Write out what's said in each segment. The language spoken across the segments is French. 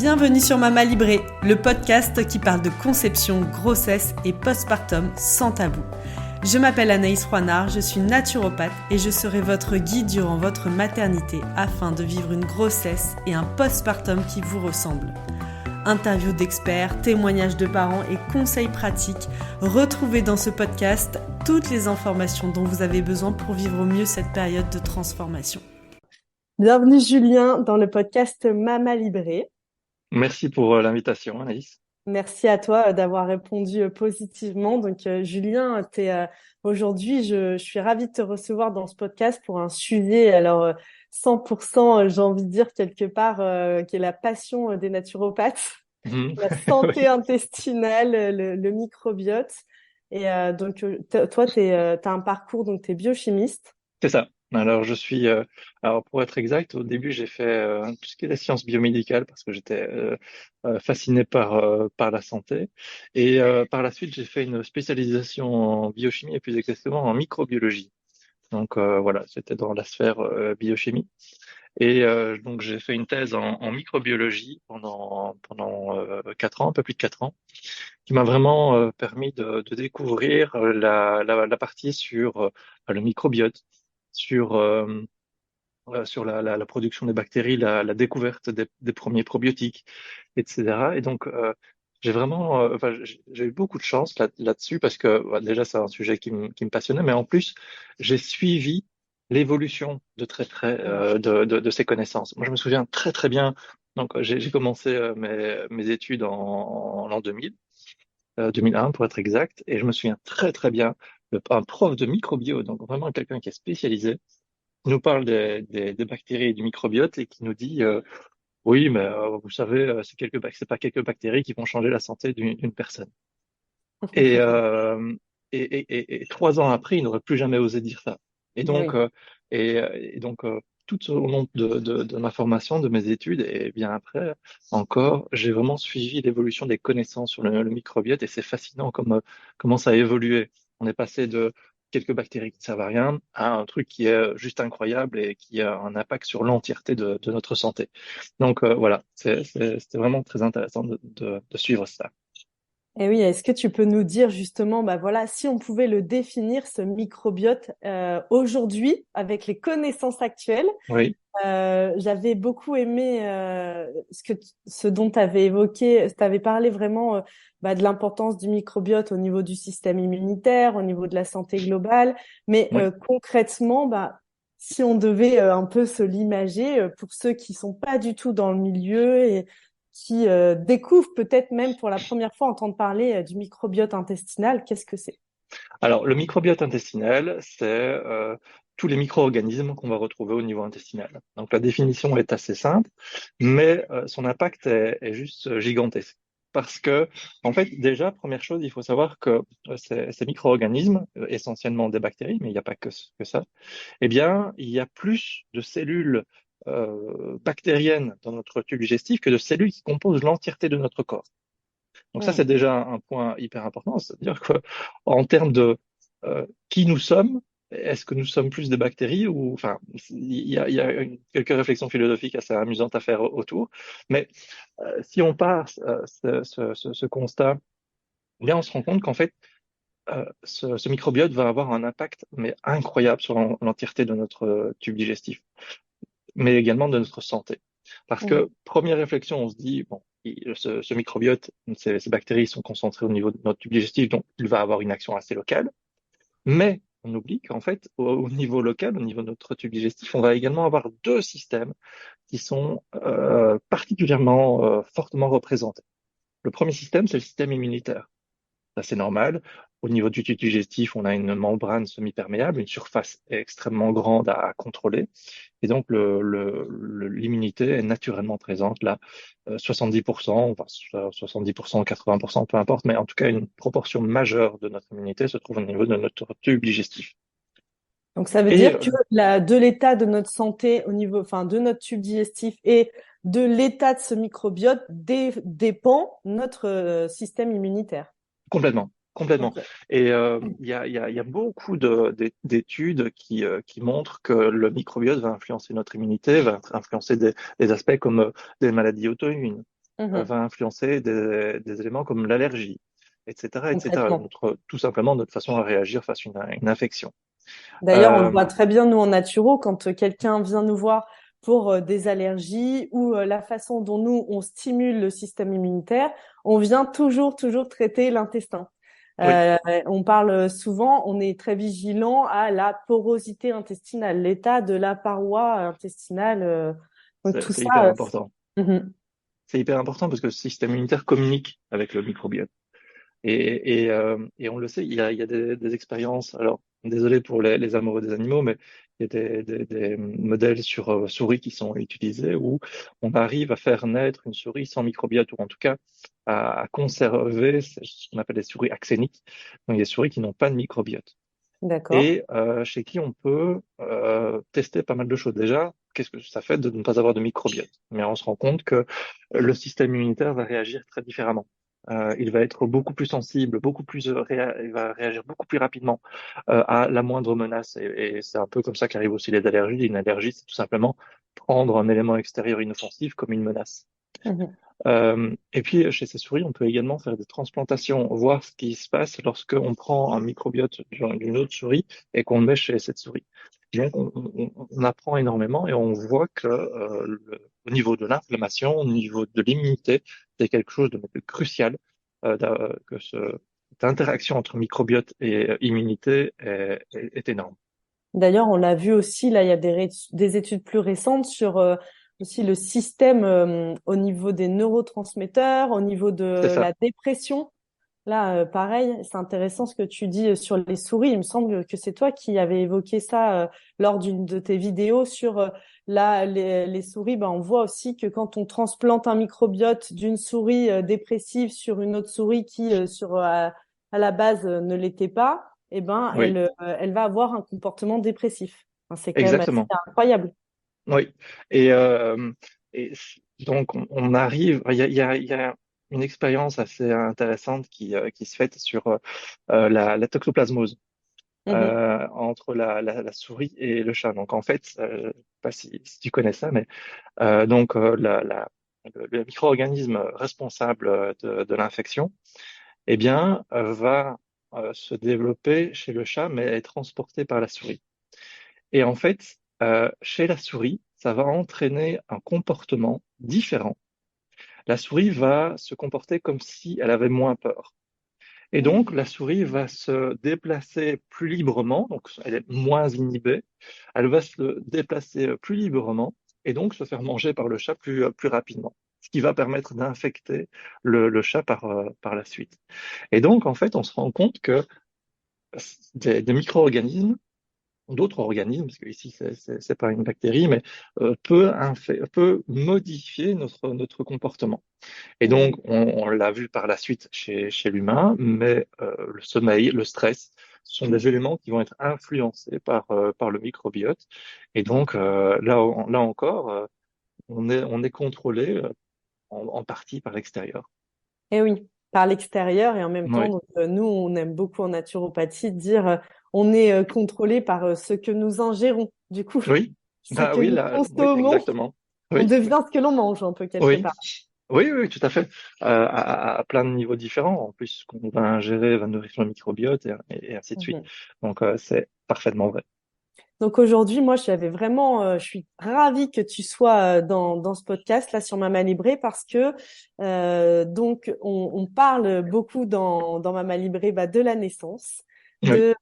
Bienvenue sur Mama Librée, le podcast qui parle de conception, grossesse et postpartum sans tabou. Je m'appelle Anaïs Roinard, je suis naturopathe et je serai votre guide durant votre maternité afin de vivre une grossesse et un postpartum qui vous ressemblent. Interviews d'experts, témoignages de parents et conseils pratiques, retrouvez dans ce podcast toutes les informations dont vous avez besoin pour vivre au mieux cette période de transformation. Bienvenue Julien dans le podcast Mama Librée. Merci pour l'invitation, Anaïs. Merci à toi d'avoir répondu positivement. Donc, Julien, aujourd'hui, je suis ravie de te recevoir dans ce podcast pour un sujet, 100%, j'ai envie de dire quelque part, qui est la passion des naturopathes, la santé Oui, intestinale, le microbiote. Et toi, t'as un parcours, donc tu es biochimiste. c'est ça. Alors, alors pour être exact, au début, j'ai fait tout ce qui est les sciences biomédicales parce que j'étais fasciné par la santé. Et par la suite, j'ai fait une spécialisation en biochimie et plus exactement en microbiologie. Donc voilà, c'était dans la sphère biochimie. Et donc, j'ai fait une thèse en microbiologie pendant 4 ans, un peu plus de 4 ans, qui m'a vraiment permis de découvrir la partie sur le microbiote, sur, sur la production des bactéries, la découverte des premiers probiotiques, etc. Et donc, j'ai eu beaucoup de chance là-dessus parce que déjà, c'est un sujet qui me passionnait, mais en plus, j'ai suivi l'évolution de très près de ces connaissances. Moi, je me souviens très, très bien. Donc, j'ai commencé mes études en l'an 2000. 2001 pour être exact, et je me souviens très très bien, un prof de microbio, donc vraiment quelqu'un qui est spécialisé, nous parle des bactéries et du microbiote et qui nous dit oui, mais vous savez, c'est pas quelques bactéries qui vont changer la santé d'une personne. Et, euh, et 3 ans après, il n'aurait plus jamais osé dire ça. Et donc, Oui. euh, et donc tout au long de ma formation, de mes études, et bien après encore, j'ai vraiment suivi l'évolution des connaissances sur le microbiote et c'est fascinant comment ça a évolué. On est passé de quelques bactéries qui ne servent à rien à un truc qui est juste incroyable et qui a un impact sur l'entièreté de notre santé. Donc voilà, c'était vraiment très intéressant de suivre ça. Et oui, est-ce que tu peux nous dire justement, si on pouvait le définir, ce microbiote, aujourd'hui, avec les connaissances actuelles, Oui, j'avais beaucoup aimé ce dont tu avais évoqué, tu avais parlé vraiment de l'importance du microbiote au niveau du système immunitaire, au niveau de la santé globale, mais oui. concrètement, si on devait un peu se l'imager, pour ceux qui sont pas du tout dans le milieu et qui découvrent peut-être même pour la première fois entendre parler du microbiote intestinal, qu'est-ce que c'est? Alors, le microbiote intestinal, c'est tous les micro-organismes qu'on va retrouver au niveau intestinal. Donc, la définition est assez simple, mais son impact est juste gigantesque. Parce que, en fait, déjà, première chose, il faut savoir que ces micro-organismes, essentiellement des bactéries, mais il n'y a pas que ça, eh bien, il y a plus de cellules bactériennes dans notre tube digestif que de cellules qui composent l'entièreté de notre corps. Donc ça, Hmm. c'est déjà un point hyper important, c'est-à-dire que en termes de qui nous sommes, est-ce que nous sommes plus des bactéries ou, enfin, quelques réflexions philosophiques assez amusantes à faire autour. Mais si on part ce constat, eh bien, on se rend compte qu'en fait, ce microbiote va avoir un impact mais incroyable sur l'entièreté de notre tube digestif, mais également de notre santé. Parce Mhm. que, première réflexion, on se dit, bon, ce microbiote, ces bactéries sont concentrées au niveau de notre tube digestif, donc il va avoir une action assez locale. Mais on oublie qu'en fait, au niveau local, au niveau de notre tube digestif, on va également avoir deux systèmes qui sont particulièrement fortement représentés. Le premier système, c'est le système immunitaire. Ça, c'est normal. Au niveau du tube digestif, on a une membrane semi-perméable, une surface extrêmement grande à contrôler. Et donc, l'immunité est naturellement présente là, 70%, enfin, 70%, 80%, peu importe, mais en tout cas, une proportion majeure de notre immunité se trouve au niveau de notre tube digestif. Donc, ça veut Et dire que de l'état de notre santé au niveau, enfin, de notre tube digestif et de l'état de ce microbiote dépend notre système immunitaire. complètement, complètement. Ok. Et il y a beaucoup d'études qui montrent que le microbiote va influencer notre immunité, va influencer des aspects comme des maladies auto-immunes. Mhm. va influencer des éléments comme l'allergie, etc., etc. Complètement. Tout simplement notre façon à réagir face à une infection. D'ailleurs, on le Euh, voit très bien, nous, en naturo, quand quelqu'un vient nous voir pour des allergies ou la façon dont nous, on stimule le système immunitaire, on vient toujours traiter l'intestin. oui, Euh, on parle souvent, on est très vigilant à la porosité intestinale, l'état de la paroi intestinale. Donc tout c'est ça. hyper important. Mhm. C'est hyper important parce que le système immunitaire communique avec le microbiote. Et on le sait, il y a des expériences. Alors, désolé pour les amoureux des animaux, mais il y a des modèles sur souris qui sont utilisés où on arrive à faire naître une souris sans microbiote, ou en tout cas à conserver ce qu'on appelle des souris axéniques, donc des souris qui n'ont pas de microbiote. D'accord. Et chez qui on peut tester pas mal de choses. Déjà, qu'est-ce que ça fait de ne pas avoir de microbiote? Mais on se rend compte que le système immunitaire va réagir très différemment. Il va être beaucoup plus sensible, il va réagir beaucoup plus rapidement à la moindre menace. Et c'est un peu comme ça qu'arrivent aussi les allergies. Une allergie, c'est tout simplement prendre un élément extérieur inoffensif comme une menace. Mhm. Et puis, chez ces souris, on peut également faire des transplantations, voir ce qui se passe lorsque on prend un microbiote d'une autre souris et qu'on le met chez cette souris. Donc, on apprend énormément et on voit que au niveau de l'inflammation, au niveau de l'immunité, c'est quelque chose de crucial, que cette interaction entre microbiote et immunité est énorme. D'ailleurs, on l'a vu aussi, là, il y a des études plus récentes sur aussi le système au niveau des neurotransmetteurs, au niveau C'est de ça. la dépression. Là, pareil, c'est intéressant ce que tu dis sur les souris. Il me semble que c'est toi qui avais évoqué ça lors d'une de tes vidéos sur les souris. Ben, on voit aussi que quand on transplante un microbiote d'une souris dépressive sur une autre souris qui, à la base, ne l'était pas, eh ben, Oui, elle va avoir un comportement dépressif. Enfin, c'est quand même assez exactement. incroyable. Oui. Et, donc, on arrive, il y a une expérience assez intéressante qui se fait sur la toxoplasmose Mhm. entre la souris et le chat. Donc, en fait, je sais pas si tu connais ça, mais donc le micro-organisme responsable de l'infection, eh bien, va se développer chez le chat, mais est transporté par la souris. Et en fait, chez la souris, ça va entraîner un comportement différent. La souris va se comporter comme si elle avait moins peur. Et donc, la souris va se déplacer plus librement, donc elle est moins inhibée, elle va se déplacer plus librement et donc se faire manger par le chat plus rapidement, ce qui va permettre d'infecter le chat par la suite. Et donc, en fait, on se rend compte que des micro-organismes d'autres organismes, parce que ici c'est pas une bactérie, mais peut modifier notre comportement. Et donc Mhm. on l'a vu par la suite chez l'humain, mais le sommeil, le stress sont des éléments qui vont être influencés par le microbiote. Et donc là encore, on est contrôlé en partie par l'extérieur. Et oui, par l'extérieur et en même temps, Oui, donc, nous, on aime beaucoup en naturopathie dire on est contrôlé par ce que nous ingérons. Du coup, oui, ce bah que oui, nous là, oui, consommons, exactement. on Oui, devient ce que l'on mange un peu quelque oui. part. Oui, oui, tout à fait. À plein de niveaux différents. En plus, ce qu'on va ingérer va nourrir le microbiote et ainsi de suite. Mhm. Donc, c'est parfaitement vrai. Donc aujourd'hui, moi, je suis ravie que tu sois dans ce podcast là sur Mama Libré parce que donc on parle beaucoup dans Mama Libré de la naissance, Oui, de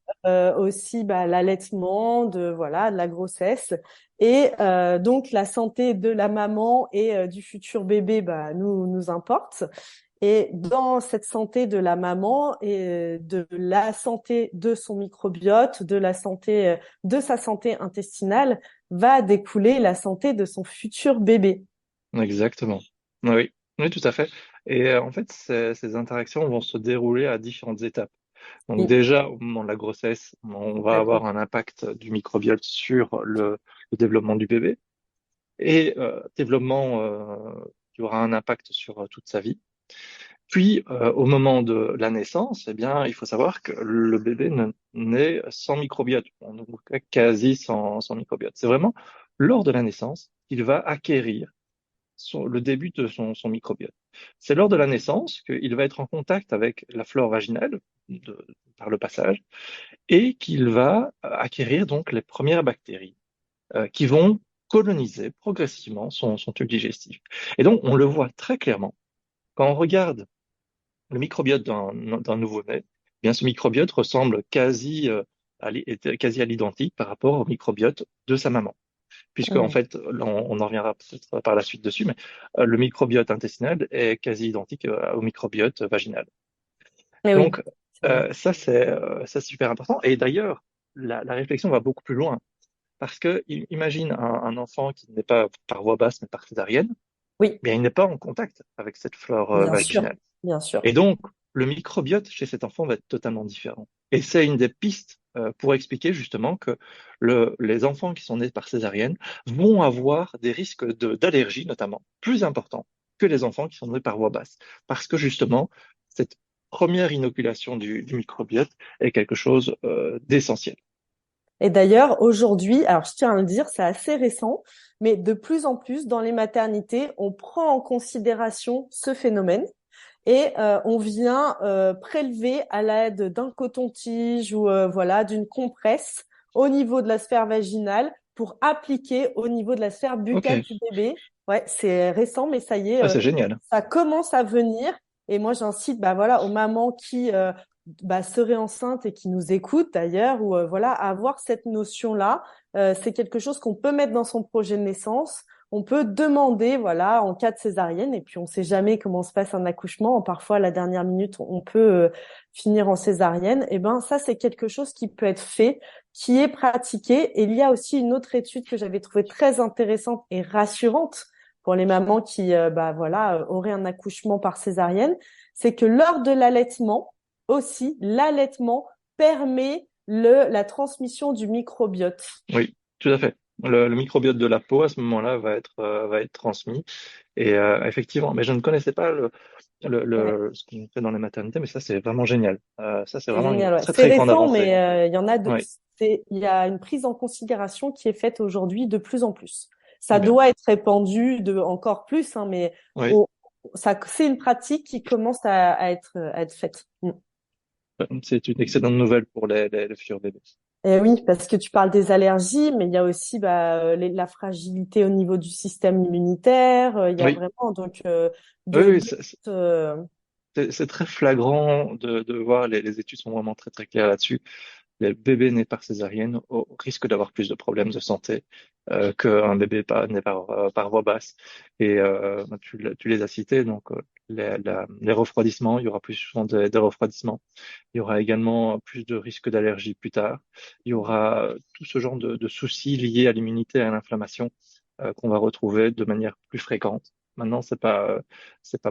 aussi l'allaitement, de voilà de la grossesse et donc la santé de la maman et du futur bébé nous importe. Et dans cette santé de la maman et de la santé de son microbiote, de la santé, de sa santé intestinale, va découler la santé de son futur bébé. exactement. Oui, oui, tout à fait. Et en fait, ces interactions vont se dérouler à différentes étapes. Donc, Oui, déjà, au moment de la grossesse, on va avoir complètement. un impact du microbiote sur le développement du bébé et développement qui aura un impact sur toute sa vie. Puis, au moment de la naissance, eh bien, il faut savoir que le bébé naît sans microbiote, en tout cas quasi sans microbiote. C'est vraiment lors de la naissance qu'il va acquérir le début de son microbiote. C'est lors de la naissance qu'il va être en contact avec la flore vaginale par le passage et qu'il va acquérir donc les premières bactéries qui vont coloniser progressivement son tube digestif. Et donc, on le voit très clairement quand on regarde le microbiote d'un nouveau-né. Eh bien, ce microbiote ressemble est quasi à l'identique par rapport au microbiote de sa maman. Puisque, en Mm. fait, là, on en reviendra peut-être par la suite dessus, mais le microbiote intestinal est quasi identique au microbiote vaginal. Mais oui, Donc, c'est vrai. ça, c'est super important. Et d'ailleurs, la réflexion va beaucoup plus loin. Parce que imagine un enfant qui n'est pas par voie basse, mais par césarienne, Oui, bien, il n'est pas en contact avec cette flore bien sûr, vaginale. bien sûr. Et donc, le microbiote chez cet enfant va être totalement différent. Et c'est une des pistes pour expliquer justement que les enfants qui sont nés par césarienne vont avoir des risques d'allergie, notamment, plus importants que les enfants qui sont nés par voie basse. Parce que justement, cette première inoculation du microbiote est quelque chose d'essentiel. Et d'ailleurs, aujourd'hui, alors je tiens à le dire, c'est assez récent, mais de plus en plus dans les maternités, on prend en considération ce phénomène et on vient prélever à l'aide d'un coton-tige ou voilà d'une compresse au niveau de la sphère vaginale pour appliquer au niveau de la sphère buccale Ok, du bébé. Ouais, c'est récent, mais ça y est, ah, c'est génial. ça commence à venir. Et moi, j'incite, bah voilà, aux mamans qui bah, seraient enceintes et qui nous écoutent d'ailleurs, ou voilà, à avoir cette notion-là. C'est quelque chose qu'on peut mettre dans son projet de naissance. On peut demander, voilà, en cas de césarienne, et puis on ne sait jamais comment se passe un accouchement. Parfois, à la dernière minute, on peut finir en césarienne. Et ben, ça, c'est quelque chose qui peut être fait, qui est pratiqué. Et il y a aussi une autre étude que j'avais trouvée très intéressante et rassurante pour les mamans qui, bah voilà, auraient un accouchement par césarienne, c'est que lors de l'allaitement, aussi, l'allaitement permet la transmission du microbiote. Oui, tout à fait. Le microbiote de la peau à ce moment-là va être transmis. Et effectivement, mais je ne connaissais pas Ouais. ce qu'on fait dans les maternités, mais ça, c'est vraiment génial. Ça, c'est C'est vraiment une génial, ouais. très, C'est très grande récent, avancée. mais il y en a Oui, il y a une prise en considération qui est faite aujourd'hui de plus en plus. Ça très bien. doit être répandu de encore plus, hein, mais Oui, on- c'est une pratique qui commence à être faite. Mm. c'est une excellente nouvelle pour les futurs bébés. Et oui, parce que tu parles des allergies, mais il y a aussi bah, la fragilité au niveau du système immunitaire. Il y a Oui, vraiment donc oui, de oui, gouttes, c'est très flagrant de voir, les études sont vraiment très, très claires là-dessus. Les bébés nés par césarienne risquent d'avoir plus de problèmes de santé qu'un bébé né par voie basse. Et tu les as cités, donc les refroidissements, il y aura plus souvent des refroidissements. Il y aura également plus de risques d'allergie plus tard. Il y aura tout ce genre de soucis liés à l'immunité et à l'inflammation qu'on va retrouver de manière plus fréquente. Maintenant, c'est pas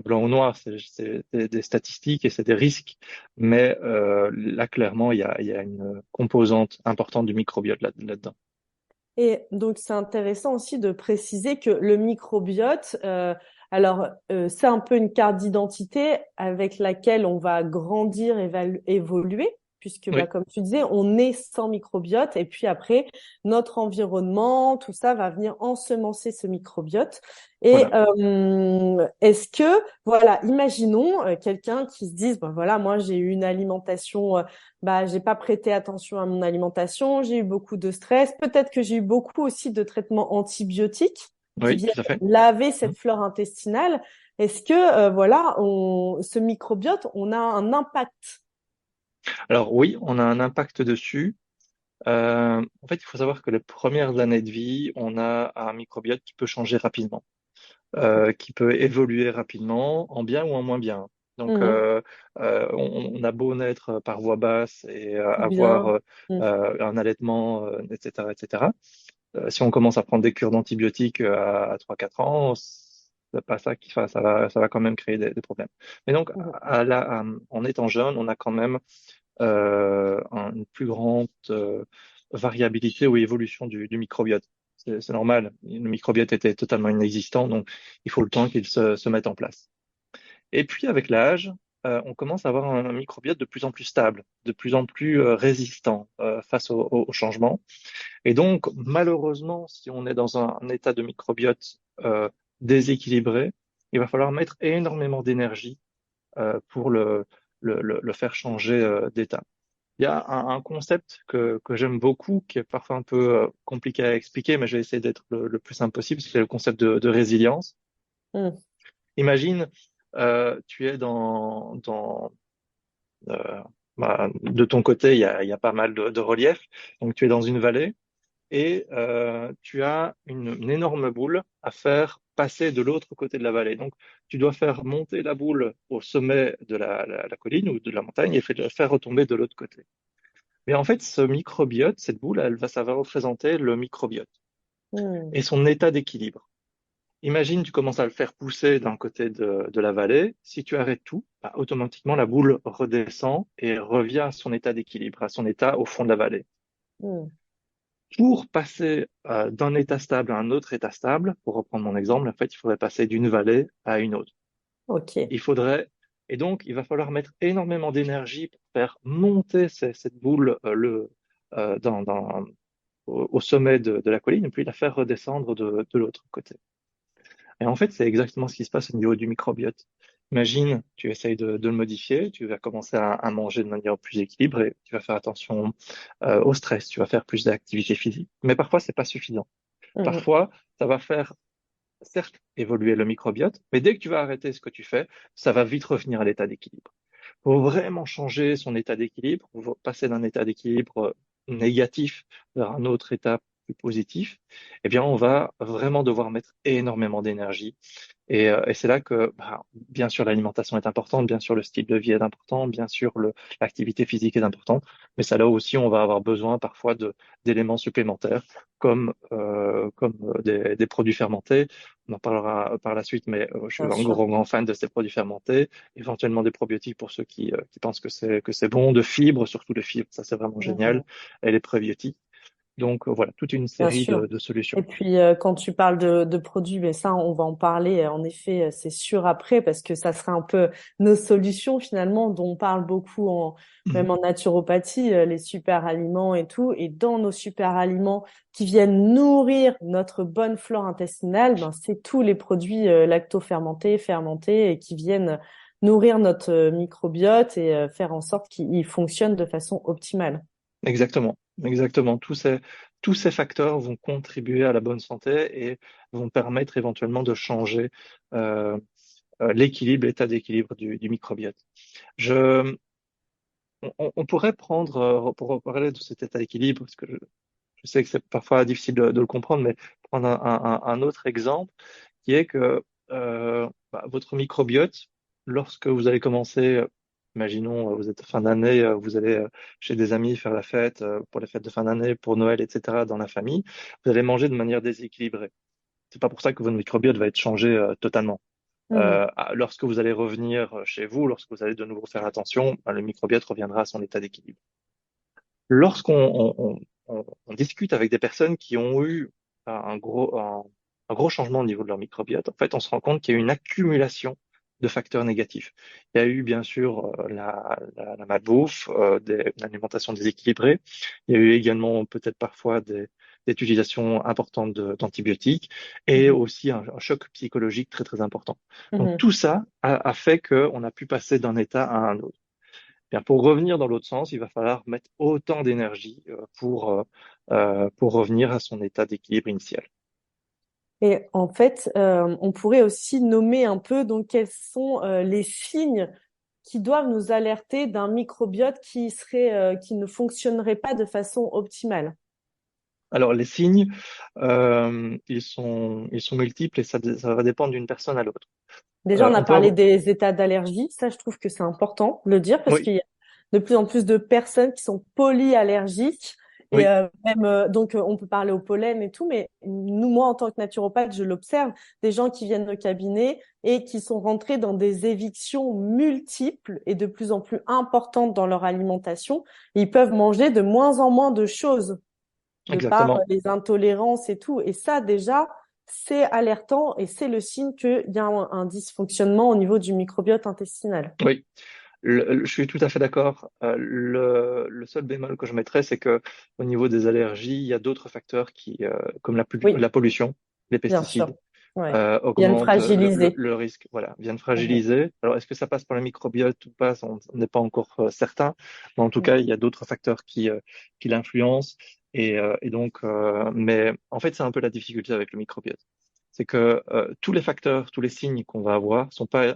blanc ou noir, c'est des statistiques et c'est des risques, mais là clairement il y a une composante importante du microbiote là-dedans. Et donc, c'est intéressant aussi de préciser que le microbiote, alors, c'est un peu une carte d'identité avec laquelle on va grandir, évoluer, puisque, bah, Oui, comme tu disais, on est sans microbiote, et puis après, notre environnement, tout ça va venir ensemencer ce microbiote. Et voilà. est-ce que, voilà, imaginons quelqu'un qui se dise, bah, voilà, moi, j'ai eu une alimentation bah, j'ai pas prêté attention à mon alimentation, j'ai eu beaucoup de stress, peut-être que j'ai eu beaucoup aussi de traitements antibiotiques qui Oui, viennent tout à fait. laver Mhm. cette flore intestinale. Est-ce que voilà, ce microbiote, on a un impact? Alors oui, on a un impact dessus. En fait, il faut savoir que les premières années de vie, on a un microbiote qui peut changer rapidement. Qui peut évoluer rapidement, en bien ou en moins bien. Donc, Mhm. on a beau naître par voie basse et Ou avoir bien. Mhm. un allaitement, etc., etc. Si on commence à prendre des cures d'antibiotiques à 3-4 ans, c'est pas ça ça va quand même créer des problèmes. Mais donc, Mhm. en étant jeune, on a quand même une plus grande variabilité ou évolution du microbiote. C'est normal. Le microbiote était totalement inexistant, donc il faut le temps qu'il se mette en place. Et puis avec l'âge, on commence à avoir un microbiote de plus en plus stable, de plus en plus résistant face au changement. Et donc, malheureusement, si on est dans un état de microbiote déséquilibré, il va falloir mettre énormément d'énergie pour le faire changer d'état. Il y a un concept que j'aime beaucoup, qui est parfois un peu compliqué à expliquer, mais je vais essayer d'être le plus simple possible, c'est le concept de résilience. Mm. Imagine, tu es euh, de ton côté, il y a pas mal de relief, donc tu es dans une vallée et tu as une énorme boule à faire passer de l'autre côté de la vallée. Donc, tu dois faire monter la boule au sommet de la colline ou de la montagne et la faire retomber de l'autre côté. Mais en fait, ce microbiote, cette boule, ça va représenter le microbiote Mm. et son état d'équilibre. Imagine, tu commences à le faire pousser d'un côté de la vallée. Si tu arrêtes tout, bah, automatiquement, la boule redescend et revient à son état d'équilibre, à son état au fond de la vallée. Mm. Pour passer d'un état stable à un autre état stable, pour reprendre mon exemple, en fait, il faudrait passer d'une vallée à une autre. Ok. Il faudrait, et donc, il va falloir mettre énormément d'énergie pour faire monter cette boule au sommet de la colline, et puis la faire redescendre de l'autre côté. Et en fait, c'est exactement ce qui se passe au niveau du microbiote. Imagine, tu essayes de le modifier, tu vas commencer à manger de manière plus équilibrée, tu vas faire attention au stress, tu vas faire plus d'activité physique. Mais parfois, c'est pas suffisant. Mhm. Parfois, ça va faire, certes, évoluer le microbiote, mais dès que tu vas arrêter ce que tu fais, ça va vite revenir à l'état d'équilibre. Pour vraiment changer son état d'équilibre, pour passer d'un état d'équilibre négatif vers un autre état plus positif, eh bien, on va vraiment devoir mettre énormément d'énergie et c'est là que, bah, bien sûr, l'alimentation est importante, bien sûr, le style de vie est important, bien sûr, l'activité physique est importante, mais c'est là aussi on va avoir besoin parfois d'éléments supplémentaires comme des produits fermentés. On en parlera par la suite, mais je suis Bien un sûr. grand fan de ces produits fermentés, éventuellement des probiotiques pour ceux qui pensent que c'est bon, de fibres, surtout de fibres, ça c'est vraiment génial, Mhm. et les prébiotiques. Donc voilà, toute une Bien série sûr. de Et solutions. puis, quand tu parles de produits, mais ça, on va en parler, en effet, c'est sûr après, parce que ça sera un peu nos solutions finalement, dont on parle beaucoup même en naturopathie, les super aliments et tout. Et dans nos super aliments qui viennent nourrir notre bonne flore intestinale, ben, c'est tous les produits lacto-fermentés, fermentés, et qui viennent nourrir notre microbiote et faire en sorte qu'il fonctionne de façon optimale. Exactement, exactement. Tous ces facteurs vont contribuer à la bonne santé et vont permettre éventuellement de changer euh, l'équilibre, l'état d'équilibre du microbiote. Je, on pourrait prendre, pour parler de cet état d'équilibre, parce que je sais que c'est parfois difficile de le comprendre, mais prendre un autre exemple qui est que votre microbiote, lorsque vous allez commencer, imaginons, vous êtes fin d'année, vous allez chez des amis faire la fête, pour les fêtes de fin d'année, pour Noël, etc., dans la famille, vous allez manger de manière déséquilibrée. C'est pas pour ça que votre microbiote va être changé totalement. Mhm. Lorsque vous allez revenir chez vous, lorsque vous allez de nouveau faire attention, le microbiote reviendra à son état d'équilibre. Lorsqu'on on discute avec des personnes qui ont eu un gros changement au niveau de leur microbiote, en fait, on se rend compte qu'il y a eu une accumulation de facteurs négatifs. Il y a eu bien sûr la malbouffe, une alimentation déséquilibrée. Il y a eu également peut-être parfois des utilisations importantes d'antibiotiques et Mhm. aussi un choc psychologique très très important. Donc Mhm. tout ça a fait qu'on a pu passer d'un état à un autre. Bien, pour revenir dans l'autre sens, il va falloir mettre autant d'énergie pour revenir à son état d'équilibre initial. Et en fait, on pourrait aussi nommer un peu donc quels sont les signes qui doivent nous alerter d'un microbiote qui ne fonctionnerait pas de façon optimale. Alors, les signes, ils sont multiples et ça va dépendre d'une personne à l'autre. Déjà, on a On peut parlé avoir... des états d'allergie. Ça, je trouve que c'est important de le dire parce Oui, qu'il y a de plus en plus de personnes qui sont polyallergiques. Et oui, même, donc, on peut parler au pollen et tout, mais nous, moi, en tant que naturopathe, je l'observe, des gens qui viennent au cabinet et qui sont rentrés dans des évictions multiples et de plus en plus importantes dans leur alimentation. Ils peuvent manger de moins en moins de choses de par exactement. les intolérances et tout. Et ça, déjà, c'est alertant et c'est le signe qu'il y a un dysfonctionnement au niveau du microbiote intestinal. Oui, je suis tout à fait d'accord. Le seul bémol que je mettrais, c'est que au niveau des allergies, il y a d'autres facteurs comme Oui, la pollution, les bien sûr. pesticides. Ouais. Viennent augmente fragiliser. le risque, voilà, viennent Mhm. fragiliser. Alors, est-ce que ça passe par le microbiote ou pas? On n'est pas encore certain, mais en tout Mhm. cas, il y a d'autres facteurs qui l'influencent. Et donc, mais en fait, c'est un peu la difficulté avec le microbiote. C'est que tous les facteurs, tous les signes qu'on va avoir sont pas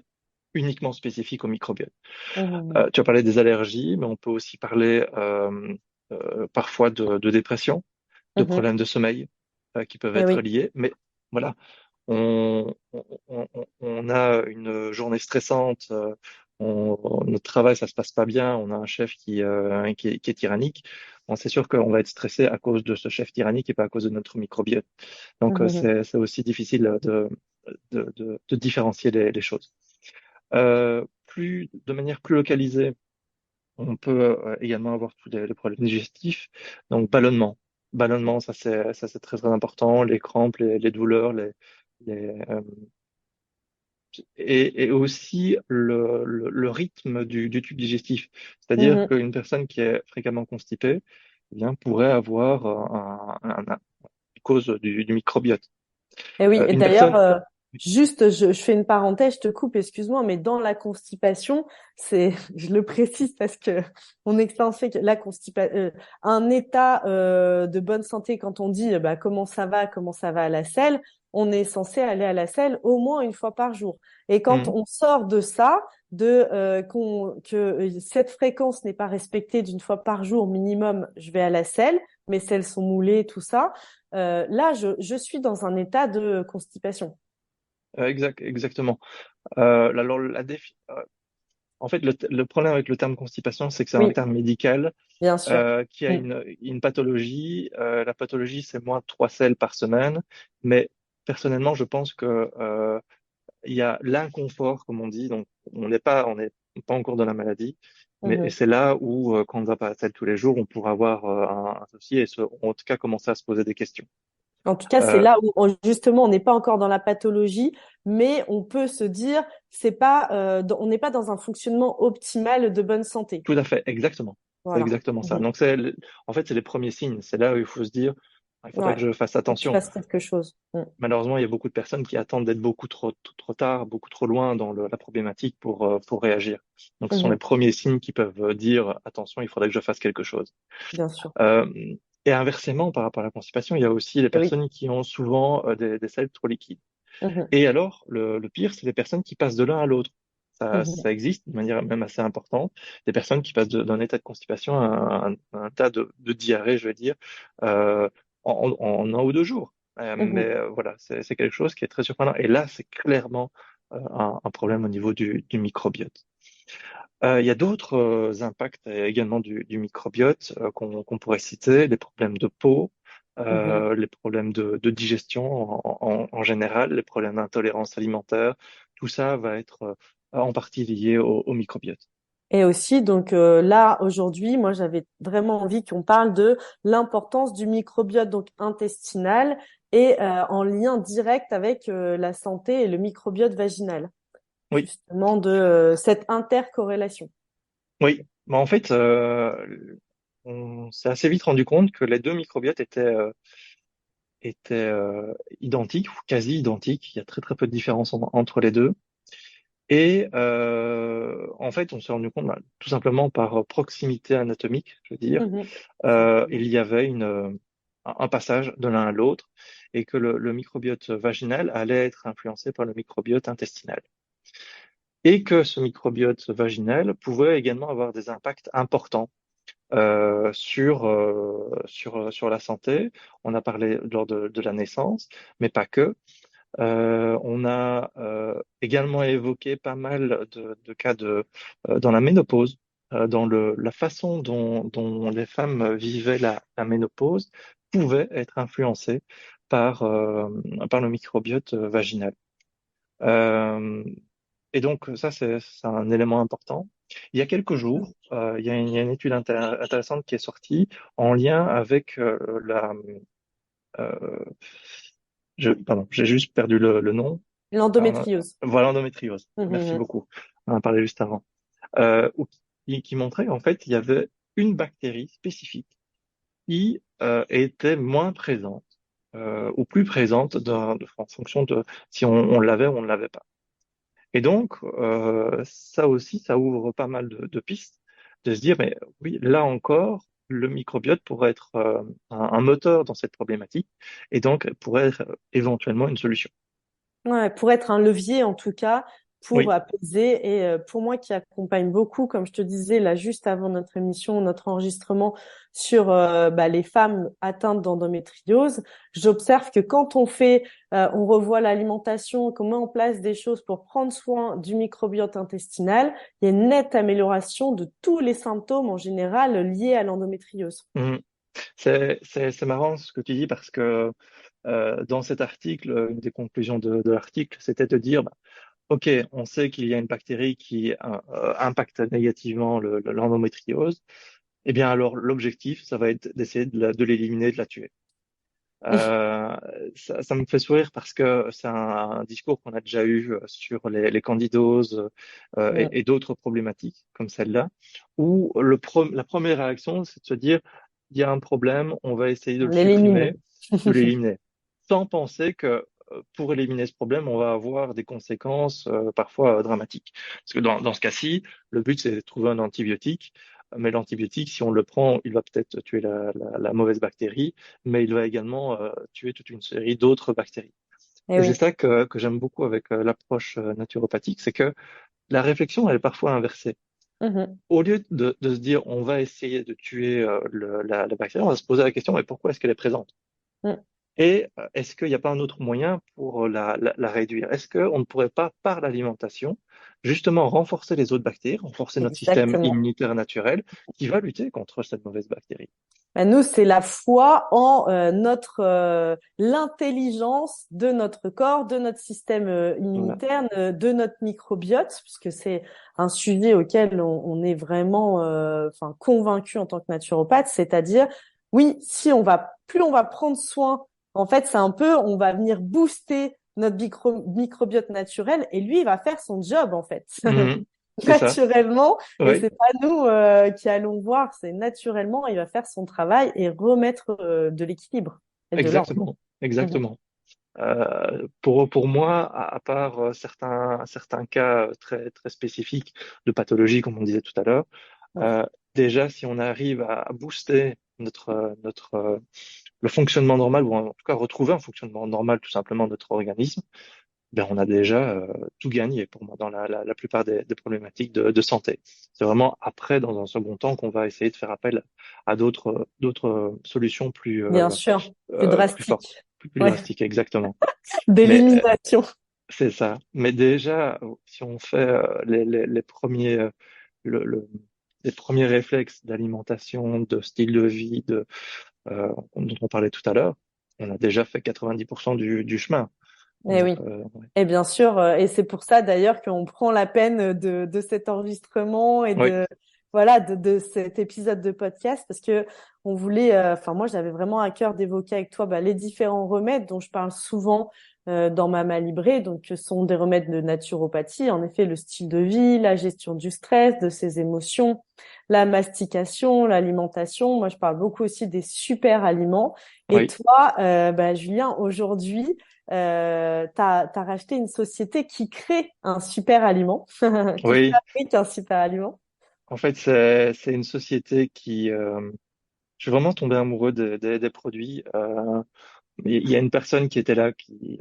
uniquement spécifiques au microbiote. Mhm. Tu as parlé des allergies, mais on peut aussi parler parfois de dépression, de Mhm. problèmes de sommeil qui peuvent Eh être oui. liés. Mais voilà, on a une journée stressante, notre travail, ça se passe pas bien, on a un chef qui est tyrannique. Bon, c'est sûr qu'on va être stressé à cause de ce chef tyrannique et pas à cause de notre microbiote. Donc, Mhm. c'est aussi difficile de différencier les choses. De manière plus localisée, on peut également avoir tous les problèmes digestifs. Donc, ballonnement. Ballonnement, ça c'est très très important. Les crampes, les douleurs, les, euh, et aussi le rythme du tube digestif. C'est-à-dire Mhm. qu'une personne qui est fréquemment constipée, eh bien, pourrait avoir une cause du microbiote. Et oui, et Une d'ailleurs, personne, juste, je fais une parenthèse, je te coupe, excuse-moi, mais dans la constipation, c'est, je le précise parce que mon expérience fait que la constipation, un état de bonne santé, quand on dit bah, comment ça va à la selle, on est censé aller à la selle au moins une fois par jour. Et quand hmm, on sort de ça, que cette fréquence n'est pas respectée d'une fois par jour minimum, je vais à la selle, mes selles sont moulées, tout ça. Là, je suis dans un état de constipation. exactement. Alors, en fait, le problème avec le terme constipation, c'est que c'est un Oui, terme médical bien sûr. qui a Mm. une pathologie. La pathologie, c'est moins de 3 selles par semaine. Mais personnellement, je pense que il y a l'inconfort, comme on dit. Donc, on n'est pas encore dans la maladie. Mais Mhm. c'est là où, quand on ne va pas à la selle tous les jours, on pourra avoir un souci et en tout cas commencer à se poser des questions. En tout cas, c'est Euh, là où justement on n'est pas encore dans la pathologie, mais on peut se dire c'est pas, on n'est pas dans un fonctionnement optimal de bonne santé. Tout à fait, exactement. C'est Voilà. exactement ça. Mhm. Donc, en fait, c'est les premiers signes. C'est là où il faut se dire, ah, il faudrait Ouais. que je fasse Faut que tu attention. fasses quelque chose. Mm. Malheureusement, il y a beaucoup de personnes qui attendent d'être beaucoup trop tard, beaucoup trop loin dans la problématique pour réagir. Donc, ce sont les Mhm. premiers signes qui peuvent dire, attention, il faudrait que je fasse quelque chose. Bien sûr. Euh, et inversement, par rapport à la constipation, il y a aussi les Et oui. personnes qui ont souvent des selles trop liquides. Mhm. Et alors, le pire, c'est les personnes qui passent de l'un à l'autre. Mhm. Ça existe de manière même assez importante. Des personnes qui passent d'un état de constipation à un état de diarrhée, je veux dire, euh, en 1 ou 2 jours. Mais Mhm. voilà, c'est quelque chose qui est très surprenant. Et là, c'est clairement un problème au niveau du microbiote. Il y a d'autres impacts également du microbiote qu'on pourrait citer, les problèmes de peau, Mhm. les problèmes de digestion en général, les problèmes d'intolérance alimentaire, tout ça va être en partie lié au microbiote. Et aussi, donc là, aujourd'hui, moi, j'avais vraiment envie qu'on parle de l'importance du microbiote donc intestinal et en lien direct avec la santé et le microbiote vaginal, Oui, justement de cette intercorrélation. oui. Mais en fait, on s'est assez vite rendu compte que les deux microbiotes étaient identiques ou quasi identiques. Il y a très très peu de différence entre les deux. Et en fait, on s'est rendu compte, bah, tout simplement par proximité anatomique, je veux dire, Mhm. il y avait un passage de l'un à l'autre et que le microbiote vaginal allait être influencé par le microbiote intestinal. Et que ce microbiote vaginal pouvait également avoir des impacts importants sur la santé. On a parlé lors de la naissance, mais pas que. On a également évoqué pas mal de cas dans la ménopause, dans la façon dont les femmes vivaient la ménopause pouvait être influencée par le microbiote vaginal. Euh, et donc ça, c'est un élément important. Il y a quelques jours, il y a une étude intéressante qui est sortie en lien avec euh, pardon, j'ai juste perdu le nom. Euh, L'endométriose. voilà, l'endométriose. Merci Mhm. beaucoup. On en a parlé juste avant. Qui montrait qu'en fait, il y avait une bactérie spécifique qui était moins présente. ou plus présente en fonction de si on l'avait ou on ne l'avait pas. Et donc, ça aussi, ça ouvre pas mal de pistes de se dire, mais oui, là encore, le microbiote pourrait être un moteur dans cette problématique et donc pourrait être éventuellement une solution. Ouais, pour être un levier en tout cas, pour Oui. apaiser et pour moi qui accompagne beaucoup, comme je te disais là juste avant notre émission, notre enregistrement sur les femmes atteintes d'endométriose, j'observe que quand on revoit l'alimentation, qu'on met en place des choses pour prendre soin du microbiote intestinal, il y a une nette amélioration de tous les symptômes en général liés à l'endométriose. Mhm. C'est marrant ce que tu dis parce que dans cet article, une des conclusions de l'article, c'était de dire, bah, OK, on sait qu'il y a une bactérie qui impacte négativement l'endométriose. Eh bien, alors, l'objectif, ça va être d'essayer de l'éliminer, de la tuer. Euh, ça me fait sourire parce que c'est un discours qu'on a déjà eu sur les candidoses et d'autres problématiques comme celle-là, où la première réaction, c'est de se dire, il y a un problème, on va essayer de On le l'élimine. supprimer, de l'éliminer, sans penser que pour éliminer ce problème, on va avoir des conséquences parfois dramatiques. Parce que dans ce cas-ci, le but, c'est de trouver un antibiotique. Mais l'antibiotique, si on le prend, il va peut-être tuer la mauvaise bactérie, mais il va également tuer toute une série d'autres bactéries. Eh Et c'est oui. ça que j'aime beaucoup avec l'approche naturopathique, c'est que la réflexion, elle est parfois inversée. Mhm. Au lieu de se dire on va essayer de tuer la bactérie, on va se poser la question mais pourquoi est-ce qu'elle est présente? Mhm. Et est-ce qu'il n'y a pas un autre moyen pour la réduire? Est-ce qu'on ne pourrait pas, par l'alimentation, justement renforcer les autres bactéries, renforcer notre système Exactement. immunitaire naturel qui va lutter contre cette mauvaise bactérie? Ben, nous, c'est la foi en l'intelligence de notre corps, de notre système Voilà. immunitaire, de notre microbiote, puisque c'est un sujet auquel on est vraiment convaincu en tant que naturopathe, c'est-à-dire oui, si on va plus on va prendre soin, en fait, c'est un peu on va venir booster notre microbiote naturel et lui, il va faire son job en fait. Mhm. C'est ça. Naturellement, et Oui, c'est pas nous qui allons voir, c'est naturellement, il va faire son travail et remettre de l'équilibre et de l'ordre. exactement. Mhm. Exactement. Pour moi, à part certains cas très spécifiques de pathologie, comme on disait tout à l'heure, Ouais. euh, déjà, si on arrive à booster le fonctionnement normal, ou en tout cas retrouver un fonctionnement normal tout simplement de notre organisme, ben on a déjà tout gagné pour moi dans la plupart des problématiques de santé. C'est vraiment après, dans un second temps, qu'on va essayer de faire appel à d'autres solutions Bien sûr, plus plus fortes, drastique. plus Ouais. drastiques, exactement. Mais D'élimination. c'est ça. Mais déjà, si on fait les premiers, le, le- les premiers réflexes d'alimentation, de style de vie, dont on parlait tout à l'heure, on a déjà fait 90% du chemin. Eh Donc, oui. ouais. Et bien sûr, et c'est pour ça d'ailleurs qu'on prend la peine de cet enregistrement et Oui, de cet épisode de podcast parce que on voulait, moi j'avais vraiment à cœur d'évoquer avec toi les différents remèdes dont je parle souvent dans ma librée, donc ce sont des remèdes de naturopathie, en effet le style de vie, la gestion du stress, de ses émotions, la mastication, l'alimentation. Moi je parle beaucoup aussi des super aliments. Et oui, toi, Julien, aujourd'hui t'as racheté une société qui crée un super aliment, qui oui. fabrique un super aliment. En fait, c'est une société je suis vraiment tombé amoureux des produits. Il y a une personne qui était là, qui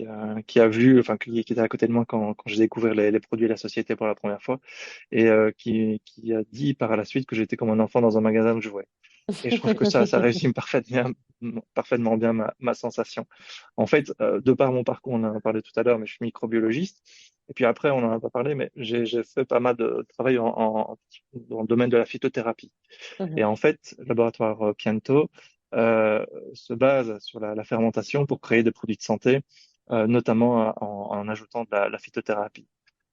a vu, enfin, qui était à côté de moi quand j'ai découvert les produits de la société pour la première fois, et qui a dit par la suite que j'étais comme un enfant dans un magasin de jouets. Et je trouve que ça résume parfaitement bien ma sensation. En fait, de par mon parcours, on en a parlé tout à l'heure, mais je suis microbiologiste. Et puis après, on n'en a pas parlé, mais j'ai fait pas mal de travail dans le domaine de la phytothérapie. Et Mhm. en fait, le laboratoire Pianto se base sur la fermentation pour créer des produits de santé, notamment en ajoutant de la phytothérapie.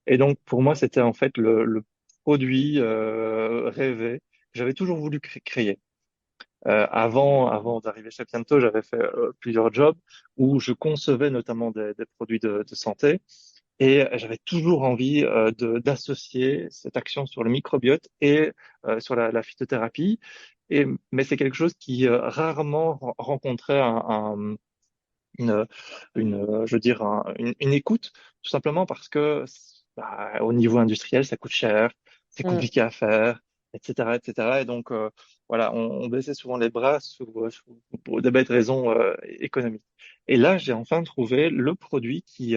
Et donc, pour moi, c'était en fait le produit rêvé que j'avais toujours voulu créer. Avant d'arriver chez Pianto, j'avais fait plusieurs jobs où je concevais notamment des produits de santé et j'avais toujours envie d'associer cette action sur le microbiote et sur la phytothérapie. mais c'est quelque chose qui rarement rencontrait une, je veux dire, une écoute, tout simplement parce que bah, au niveau industriel, ça coûte cher, c'est Mm. compliqué à faire, etc., etc. Et donc, voilà, on baissait souvent les bras pour des bêtes raisons économiques. Et là, j'ai enfin trouvé le produit qui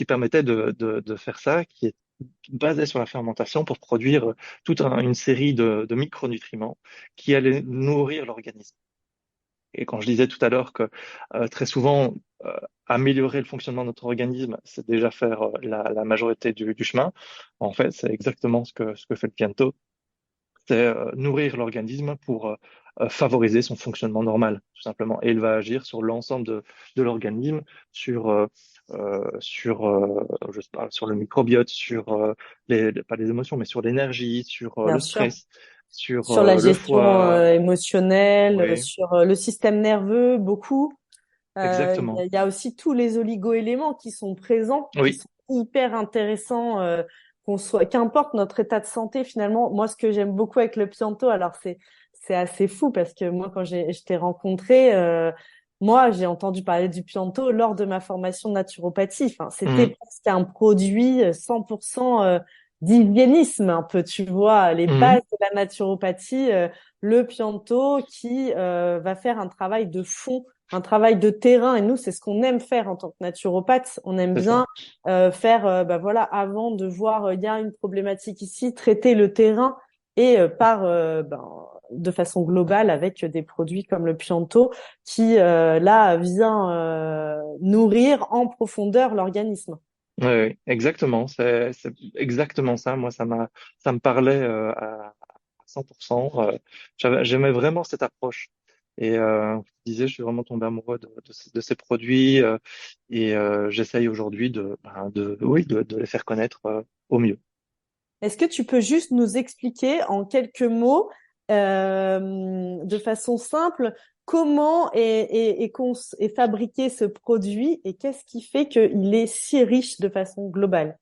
permettait de faire ça, qui est basé sur la fermentation pour produire toute une série de micronutriments qui allaient nourrir l'organisme. Et quand je disais tout à l'heure que très souvent, euh, améliorer le fonctionnement de notre organisme, c'est déjà faire la majorité du chemin. En fait, c'est exactement ce que fait le Pianto, c'est nourrir l'organisme pour favoriser son fonctionnement normal, tout simplement. Et il va agir sur l'ensemble de l'organisme, sur, je sais pas, sur le microbiote, sur pas les émotions, mais sur l'énergie, sur Bien le sûr. stress, sur Sur la le gestion foie. émotionnelle, Oui, sur le système nerveux, beaucoup. exactement. Il y a aussi tous les oligo-éléments qui sont présents, qui Oui. sont hyper intéressants, qu'importe notre état de santé finalement. Moi, ce que j'aime beaucoup avec le Pianto, alors c'est assez fou parce que moi, quand je t'ai rencontré, moi, j'ai entendu parler du Pianto lors de ma formation de naturopathie. Enfin, c'était Mhm. presque un produit 100% d'hygiénisme, un peu, tu vois, les bases Mhm. de la naturopathie, le Pianto qui va faire un travail de fond, un travail de terrain. Et nous, c'est ce qu'on aime faire en tant que naturopathe. On aime C'est ça. bien faire, bah voilà, avant de voir, il y a une problématique ici, traiter le terrain et de façon globale avec des produits comme le Pianto qui, là, vient nourrir en profondeur l'organisme. Oui, oui, exactement. C'est exactement ça. Moi, ça me parlait à 100%. J'aimais vraiment cette approche. Et je disais, je suis vraiment tombé amoureux de ces produits et j'essaye aujourd'hui oui, de les faire connaître au mieux. Est-ce que tu peux juste nous expliquer en quelques mots, de façon simple, comment est fabriqué ce produit et qu'est-ce qui fait qu'il est si riche de façon globale?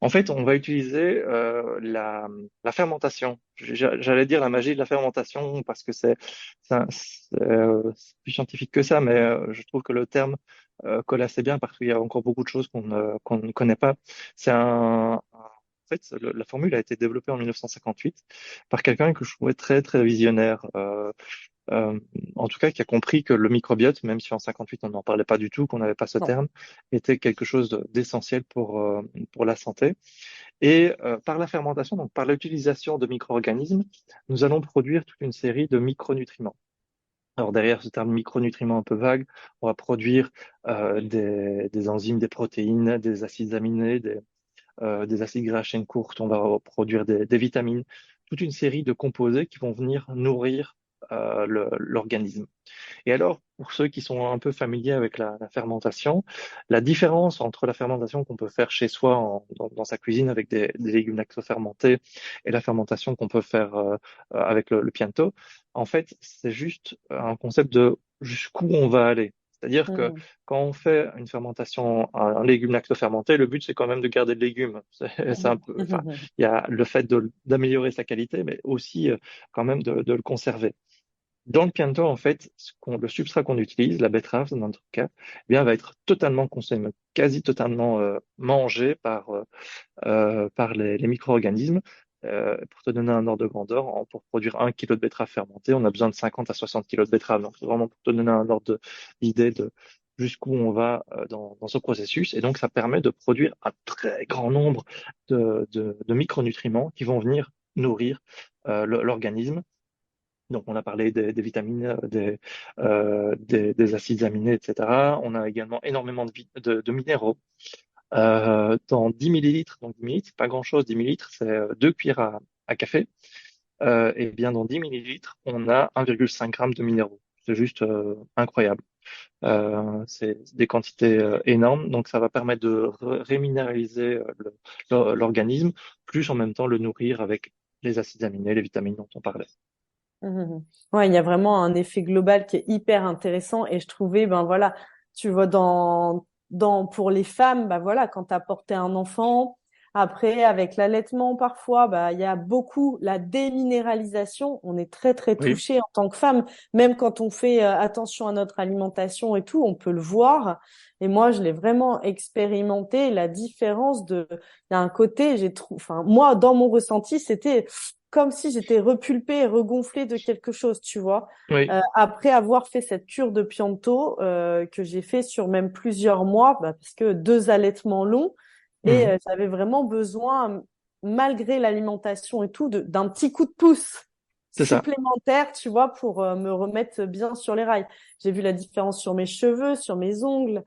En fait, on va utiliser la fermentation. J'allais dire la magie de la fermentation parce que c'est plus scientifique que ça, mais je trouve que le terme colle assez bien parce qu'il y a encore beaucoup de choses qu'on ne connaît pas. En fait, la formule a été développée en 1958 par quelqu'un que je trouvais très très visionnaire. Euh, en tout cas, qui a compris que le microbiote, même si en 58 on n'en parlait pas du tout, qu'on n'avait pas ce Non. terme, était quelque chose d'essentiel pour la santé. Et par la fermentation, donc par l'utilisation de micro-organismes, nous allons produire toute une série de micronutriments. Alors derrière ce terme micronutriments un peu vague, on va produire des enzymes, des protéines, des acides aminés, des acides gras à chaîne courte, on va produire des vitamines, toute une série de composés qui vont venir nourrir l'organisme. Et alors, pour ceux qui sont un peu familiers avec la fermentation, la différence entre la fermentation qu'on peut faire chez soi dans sa cuisine avec des légumes lactofermentés et la fermentation qu'on peut faire avec le Pianto, en fait, c'est juste un concept de jusqu'où on va aller. C'est-à-dire que Mhm. quand on fait une fermentation, un légume lactofermenté, le but c'est quand même de garder le légume. C'est un Mhm. peu, enfin, Mhm. il y a le fait d'améliorer sa qualité, mais aussi quand même de le conserver. Dans le Pianto, en fait, le substrat qu'on utilise, la betterave dans notre cas, eh bien, va être totalement consommé, quasi totalement mangé par les micro-organismes. Pour te donner un ordre de grandeur, pour produire 1 kilo de betterave fermentée, on a besoin de 50 à 60 kilos de betterave. Donc, c'est vraiment pour te donner un ordre d'idée de jusqu'où on va dans ce processus. Et donc, ça permet de produire un très grand nombre de micronutriments qui vont venir nourrir l'organisme. Donc, on a parlé des vitamines, des acides aminés, etc. On a également énormément de minéraux. Dans 10 millilitres, donc 10 millilitres, c'est pas grand-chose, 10 millilitres, c'est 2 cuillères à café. Et bien, dans 10 millilitres, on a 1,5 g de minéraux. C'est juste incroyable. C'est des quantités énormes, donc ça va permettre de réminéraliser l'organisme, plus en même temps le nourrir avec les acides aminés, les vitamines dont on parlait. Mhm. Ouais, il y a vraiment un effet global qui est hyper intéressant et je trouvais, ben voilà, tu vois, pour les femmes, ben voilà, quand tu as porté un enfant, Après, avec l'allaitement, parfois, bah, il y a beaucoup la déminéralisation. On est très, très Oui, touché en tant que femme. Même quand on fait attention à notre alimentation et tout, on peut le voir. Et moi, je l'ai vraiment expérimenté, la différence de, il y a un côté, enfin, moi, dans mon ressenti, c'était comme si j'étais repulpée et regonflée de quelque chose, tu vois. oui. Après avoir fait cette cure de Pianto, que j'ai fait sur même plusieurs mois, bah, parce que 2 allaitements longs, et Mhm. j'avais vraiment besoin, malgré l'alimentation et tout, d'un petit coup de pouce C'est ça. supplémentaire, tu vois, pour me remettre bien sur les rails. J'ai vu la différence sur mes cheveux, sur mes ongles,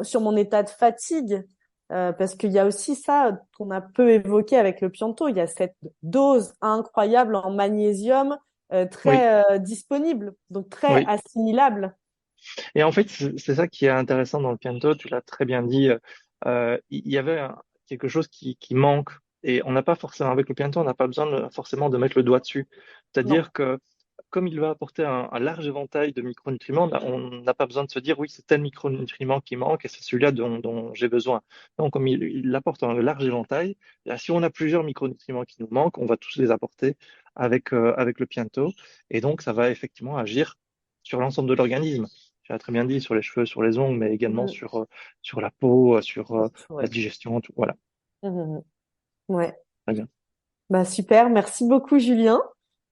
sur mon état de fatigue, parce qu'il y a aussi ça qu'on a peu évoqué avec le Pianto. Il y a cette dose incroyable en magnésium Oui, très disponible, donc très oui. assimilable. Et en fait, c'est ça qui est intéressant dans le pianto, tu l'as très bien dit. Il y avait quelque chose qui manque. Et on n'a pas forcément, avec le pianto, on n'a pas besoin forcément de mettre le doigt dessus. Non. C'est-à-dire que comme il va apporter un large éventail de micronutriments, on n'a pas besoin de se dire oui, c'est tel micronutriment qui manque et c'est celui-là dont j'ai besoin. Non, comme il apporte un large éventail, là, si on a plusieurs micronutriments qui nous manquent, on va tous les apporter avec le pianto. Et donc, ça va effectivement agir sur l'ensemble de l'organisme. Tu as très bien dit sur les cheveux, sur les ongles, mais également Mm. sur la peau, sur la Ouais. digestion, tout. Voilà, Mhm. Ouais. très bien. Bah super, merci beaucoup Julien.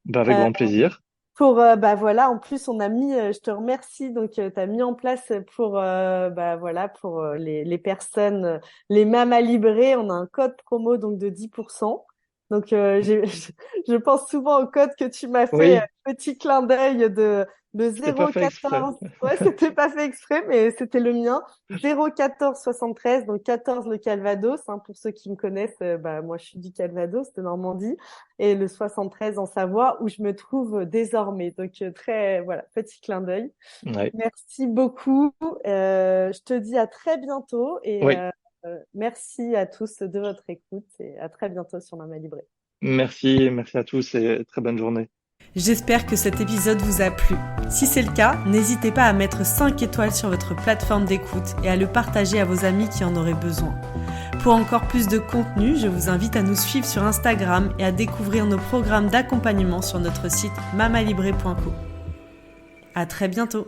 Bah, avec Euh, grand plaisir. pour bah voilà, en plus on a mis, je te remercie, donc tu as mis en place pour bah voilà pour les personnes, les mamas librées, on a un code promo donc de 10%. Donc je pense souvent au code que tu m'as fait, Oui, petit clin d'œil de c'était pas fait exprès. 0,14. Ouais, c'était pas fait exprès, mais c'était le mien. 0,1473, donc 14 le Calvados, hein, pour ceux qui me connaissent, bah moi je suis du Calvados, de Normandie, et le 73 en Savoie où je me trouve désormais. Donc très voilà, petit clin d'œil. Ouais. Merci beaucoup. Je te dis à très bientôt et Oui. merci à tous de votre écoute et à très bientôt sur Mama Libré. Merci à tous et très bonne journée. J'espère que cet épisode vous a plu. Si c'est le cas, n'hésitez pas à mettre 5 étoiles sur votre plateforme d'écoute et à le partager à vos amis qui en auraient besoin. Pour encore plus de contenu, je vous invite à nous suivre sur Instagram et à découvrir nos programmes d'accompagnement sur notre site mamalibré.co. À très bientôt.